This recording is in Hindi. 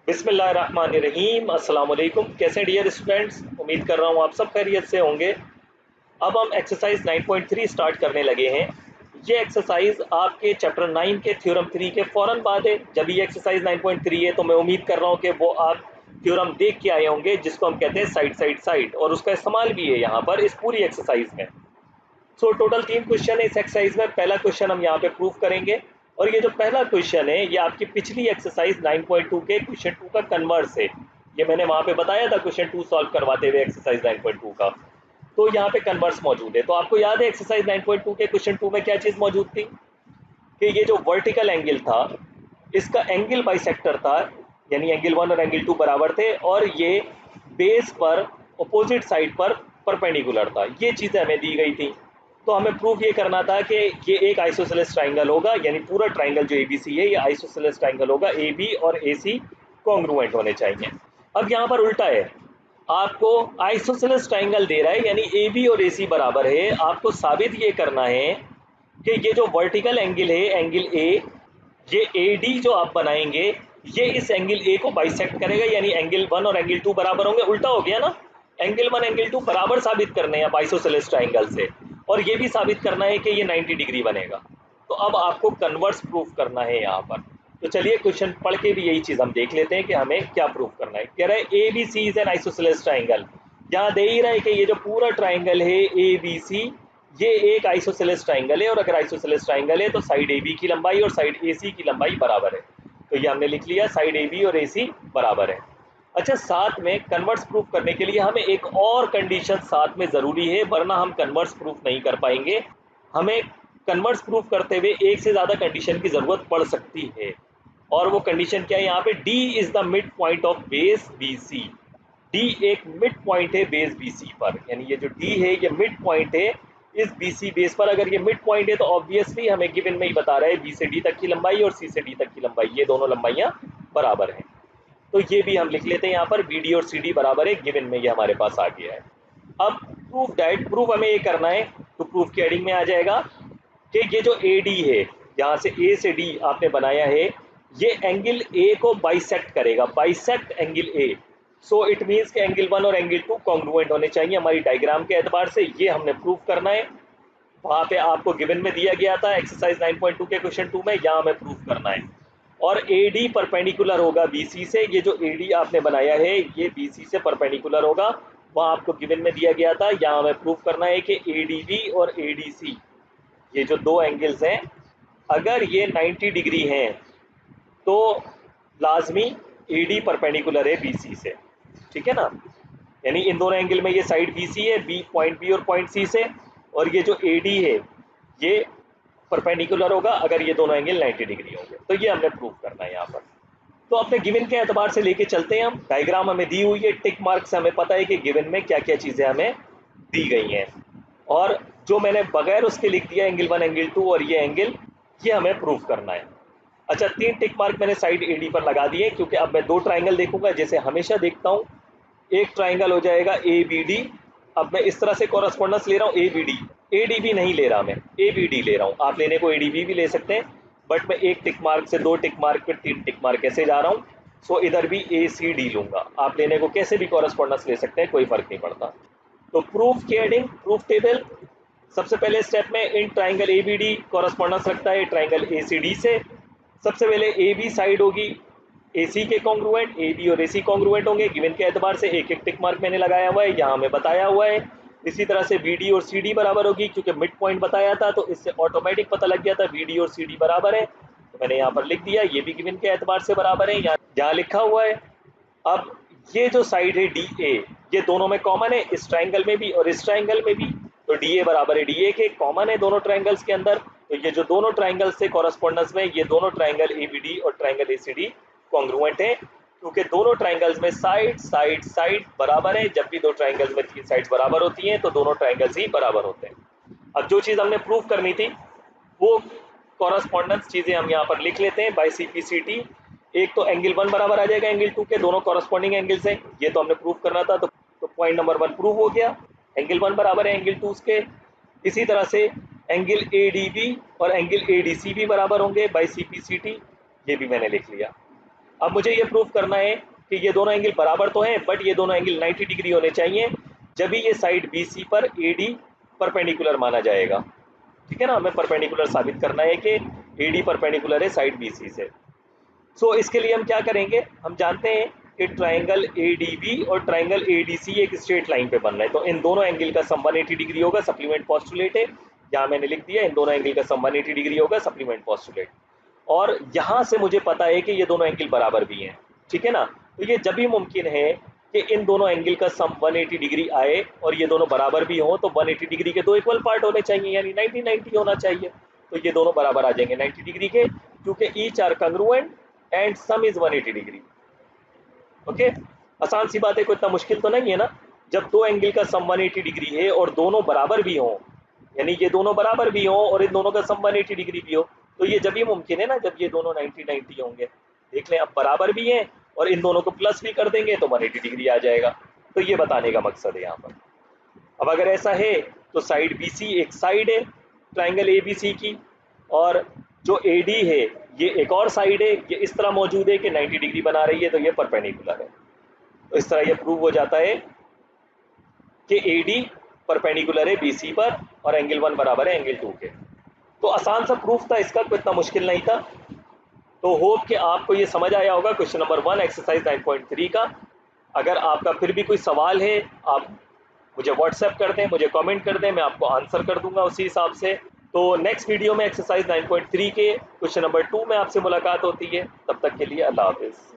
बिस्मिल्लाहिर्रहमानिर्रहीम। अस्सलाम वालेकुम। कैसे डियर स्टूडेंट्स, उम्मीद कर रहा हूँ आप सब खैरियत से होंगे। अब हम एक्सरसाइज 9.3 स्टार्ट करने लगे हैं। ये एक्सरसाइज आपके चैप्टर 9 के थ्योरम 3 के फ़ौरन बाद है। जब ये एक्सरसाइज 9.3 है तो मैं उम्मीद कर रहा हूँ कि वो आप थ्योरम देख के आए होंगे, जिसको हम कहते हैं साइड साइड साइड, और उसका इस्तेमाल भी है यहाँ पर इस पूरी एक्सरसाइज में। सो टोटल 3 क्वेश्चन है इस एक्सरसाइज में। पहला क्वेश्चन हम यहाँ पे प्रूव करेंगे, और ये जो पहला क्वेश्चन है ये आपकी पिछली एक्सरसाइज 9.2 के क्वेश्चन 2 का कन्वर्स है। ये मैंने वहाँ पे बताया था क्वेश्चन 2 सॉल्व करवाते हुए एक्सरसाइज 9.2 का। तो यहाँ पे कन्वर्स मौजूद है। तो आपको याद है एक्सरसाइज 9.2 के क्वेश्चन 2 में क्या चीज़ मौजूद थी कि ये जो वर्टिकल एंगल था इसका एंगल बाइसेक्टर था, यानी एंगल 1 और एंगल 2 बराबर थे, और ये बेस पर अपोजिट साइड पर परपेंडिकुलर था। ये चीज़ें हमें दी गई थी। तो हमें प्रूफ ये करना था कि ये एक आइसोसेलेस ट्राइंगल होगा, यानी पूरा ट्राइंगल जो एबीसी है ये आइसोसेलेस ट्राइंगल होगा। ए बी और ए सी कॉन्ग्रुएंट होने चाहिए। अब यहाँ पर उल्टा है, आपको आइसोसेलेस ट्राइंगल दे रहा है, यानी ए बी और ए सी बराबर है। आपको साबित ये करना है कि ये जो वर्टिकल एंगल है एंगल ए, ये ए डी जो आप बनाएंगे ये इस एंगल ए को बाइसेक्ट करेगा, यानी एंगल 1 और एंगल 2 बराबर होंगे। उल्टा हो गया ना, एंगल 1 एंगल 2 बराबर साबित करने हैं आइसोसेलेस ट्राइंगल से, और ये भी साबित करना है कि ये 90 डिग्री बनेगा। तो अब आपको कन्वर्स प्रूफ करना है यहाँ पर। तो चलिए क्वेश्चन पढ़ के भी यही चीज़ हम देख लेते हैं कि हमें क्या प्रूफ करना है। कह रहा है A B C is an isosceles triangle. यहाँ दे ही रहा है कि ये जो पूरा ट्राइंगल है ए बी सी ये एक आइसोसेलेस ट्राइंगल है, और अगर आइसोसेलेस ट्राइंगल है तो साइड ए बी की लंबाई और साइड ए सी की लंबाई बराबर है। तो ये हमने लिख लिया, साइड ए बी और ए सी बराबर है। अच्छा, साथ में कन्वर्स प्रूफ करने के लिए हमें एक और कंडीशन साथ में ज़रूरी है, वरना हम कन्वर्स प्रूफ नहीं कर पाएंगे। हमें कन्वर्स प्रूफ करते हुए एक से ज़्यादा कंडीशन की ज़रूरत पड़ सकती है, और वो कंडीशन क्या है यहाँ पे, D is the mid point of base B C. D एक मिड पॉइंट है बेस बी सी पर, यानी ये जो डी है ये मिड पॉइंट है इस बी सी बेस पर। अगर ये मिड पॉइंट है तो ऑब्वियसली हमें गिवन में ही बता रहा है बी से डी तक की लंबाई और सी से डी तक की लंबाई, ये दोनों लंबाइयाँ बराबर हैं। तो ये भी हम लिख लेते हैं यहाँ पर, बी डी और सी डी बराबर है, गिवन में ये हमारे पास आ गया है। अब प्रूफ दैट, प्रूफ हमें ये करना है, तो प्रूफ की हेडिंग में आ जाएगा कि ये जो ए डी है, यहाँ से ए से डी आपने बनाया है, ये एंगल ए को बाइसेक्ट करेगा, bisect angle A. So it means कि एंगल 1 और एंगल 2 कॉन्ग्रुएंट होने चाहिए हमारी डायग्राम के एतबार से। ये हमने प्रूफ करना है। वहाँ पे आपको गिवन में दिया गया था एक्सरसाइज 9.2 के क्वेश्चन 2 में, यहाँ हमें प्रूफ करना है। और ए डी परपेंडिकुलर होगा बी सी से, ये जो ए डी आपने बनाया है ये बी सी से परपेंडिकुलर होगा, वहाँ आपको गिवन में दिया गया था। यहाँ हमें प्रूफ करना है कि ए डी बी और ए डी सी ये जो दो एंगल्स हैं, अगर ये 90 डिग्री हैं तो लाजमी ए डी परपेंडिकुलर है बी सी से, ठीक है ना। यानी इन दोनों एंगल में ये साइड बी सी है, बी पॉइंट बी और पॉइंट सी से, और ये जो ए डी है ये परपेंडिकुलर होगा अगर ये दोनों एंगल 90 डिग्री होंगे। तो ये हमने प्रूव करना है यहाँ पर। तो अपने गिवन के एतबार से लेके चलते हैं हम। डायग्राम हमें दी हुई है, टिक मार्क से हमें पता है कि गिवन में क्या क्या चीज़ें हमें दी गई हैं, और जो मैंने बगैर उसके लिख दिया एंगल 1 एंगल 2 और ये एंगल, ये हमें प्रूफ करना है। अच्छा, 3 टिक मार्क मैंने साइड ए डी पर लगा दिए, क्योंकि अब मैं 2 ट्राइंगल देखूंगा जैसे हमेशा देखता हूँ। एक ट्राइंगल हो जाएगा ए बी डी, अब मैं इस तरह से कॉरस्पॉन्डेंस ले रहा हूँ A B D, A D B नहीं ले रहा, मैं ए बी डी ले रहा हूँ। आप लेने को ए डी बी भी ले सकते हैं, बट मैं एक टिक मार्क से 2 टिक मार्क फिर 3 टिक मार्क कैसे जा रहा हूँ। सो इधर भी ए सी डी लूंगा। आप लेने को कैसे भी कॉरस्पॉन्डेंस ले सकते हैं, कोई फर्क नहीं पड़ता। तो प्रूफ की हेडिंग, प्रूफ टेबल। सबसे पहले स्टेप में in triangle A B D correspondence रखता है ट्राइंगल ए सी डी से। सबसे पहले ए बी साइड होगी ए सी के कॉन्ग्रुएंट, ए बी और ए सी कॉन्ग्रुएंट होंगे। गिवन के एतबार से एक एक टिक मार्क मैंने लगाया हुआ है, यहाँ हमें बताया हुआ है। इसी तरह से बी डी और सी डी बराबर होगी, क्योंकि मिड पॉइंट बताया था तो इससे ऑटोमेटिक पता लग गया था बी डी और सी डी बराबर है, तो मैंने यहाँ पर लिख दिया। ये भी गिवन के एतबार से बराबर है, यहाँ लिखा हुआ है। अब ये जो साइड है डी ए, ये दोनों में कॉमन है, इस ट्राइंगल में भी और इस ट्राइंगल में भी। तो डी ए बराबर है डी ए के, कॉमन है दोनों ट्राइंगल्स के अंदर। तो ये जो दोनों ट्राइंगल्स से कॉरस्पॉन्डेंस में, ये दोनों ट्राइंगल ए बी डी और triangle A C D congruent है, क्योंकि दोनों ट्राइंगल्स में साइड साइड साइड बराबर है। जब भी दो ट्राइंगल्स में 3 साइड्स बराबर होती हैं तो दोनों ट्राइंगल्स ही बराबर होते हैं। अब जो चीज़ हमने प्रूव करनी थी वो कॉरस्पॉन्डेंस चीज़ें हम यहाँ पर लिख लेते हैं by C P C T. एक तो एंगल 1 बराबर आ जाएगा एंगल 2 के, दोनों कॉरस्पॉन्डिंग एंगल्स हैं, ये तो हमने प्रूव करना था। तो पॉइंट नंबर 1 प्रूव हो गया, एंगल 1 बराबर है एंगल 2 के। इसी तरह से एंगल ए डी बी और एंगल ए डी सी भी बराबर होंगे by C P C T, ये भी मैंने लिख लिया। अब मुझे ये प्रूफ करना है कि ये दोनों एंगल बराबर तो हैं, बट ये दोनों एंगल 90 डिग्री होने चाहिए, जब भी ये साइड BC पर AD परपेंडिकुलर माना जाएगा। ठीक है ना, हमें परपेंडिकुलर साबित करना है कि AD परपेंडिकुलर है साइड BC से। सो इसके लिए हम क्या करेंगे, हम जानते हैं कि ट्राइंगल ADB और ट्राइंगल ADC एक स्ट्रेट लाइन पे बन रहा है, तो इन दोनों एंगल का सम 180 डिग्री होगा, सप्लीमेंट पोस्टुलेट है, यहाँ मैंने लिख दिया इन दोनों एंगल का सम 180 डिग्री होगा, सप्लीमेंट पोस्टुलेट। और यहाँ से मुझे पता है कि ये दोनों एंगल बराबर भी हैं। ठीक है ना, तो ये जब भी मुमकिन है कि इन दोनों एंगल का सम 180 डिग्री आए और ये दोनों बराबर भी हों, तो 180 डिग्री के दो इक्वल पार्ट होने चाहिए, यानी 90-90 होना चाहिए। तो ये दोनों बराबर आ जाएंगे 90 डिग्री के, क्योंकि each are congruent and sum is 180 degree. Okay, आसान सी बात है, कोई इतना मुश्किल तो नहीं है ना। जब दो एंगल का सम 180 डिग्री है और दोनों बराबर भी हों, यानी ये दोनों बराबर भी हों और इन दोनों का सम 180 डिग्री भी हो, तो ये जब ही मुमकिन है ना, जब ये दोनों 90-90 होंगे। देख लें, अब बराबर भी हैं और इन दोनों को प्लस भी कर देंगे तो 180 डिग्री आ जाएगा। तो ये बताने का मकसद है यहाँ पर। अब अगर ऐसा है तो साइड BC एक साइड है ट्राइंगल ABC की, और जो AD है ये एक और साइड है, ये इस तरह मौजूद है कि 90 डिग्री बना रही है, तो ये परपेंडिकुलर है। तो इस तरह ये प्रूव हो जाता है कि AD परपेंडिकुलर है BC पर और एंगल 1 बराबर है एंगल 2 के। तो आसान सा प्रूफ था इसका, कोई इतना मुश्किल नहीं था। तो होप कि आपको ये समझ आया होगा क्वेश्चन नंबर 1 एक्सरसाइज 9.3 का। अगर आपका फिर भी कोई सवाल है, आप मुझे व्हाट्सएप कर दें, मुझे कमेंट कर दें, मैं आपको आंसर कर दूंगा उसी हिसाब से। तो नेक्स्ट वीडियो में एक्सरसाइज 9.3 के क्वेश्चन नंबर 2 में आपसे मुलाकात होती है। तब तक के लिए अल्लाह हाफिज़।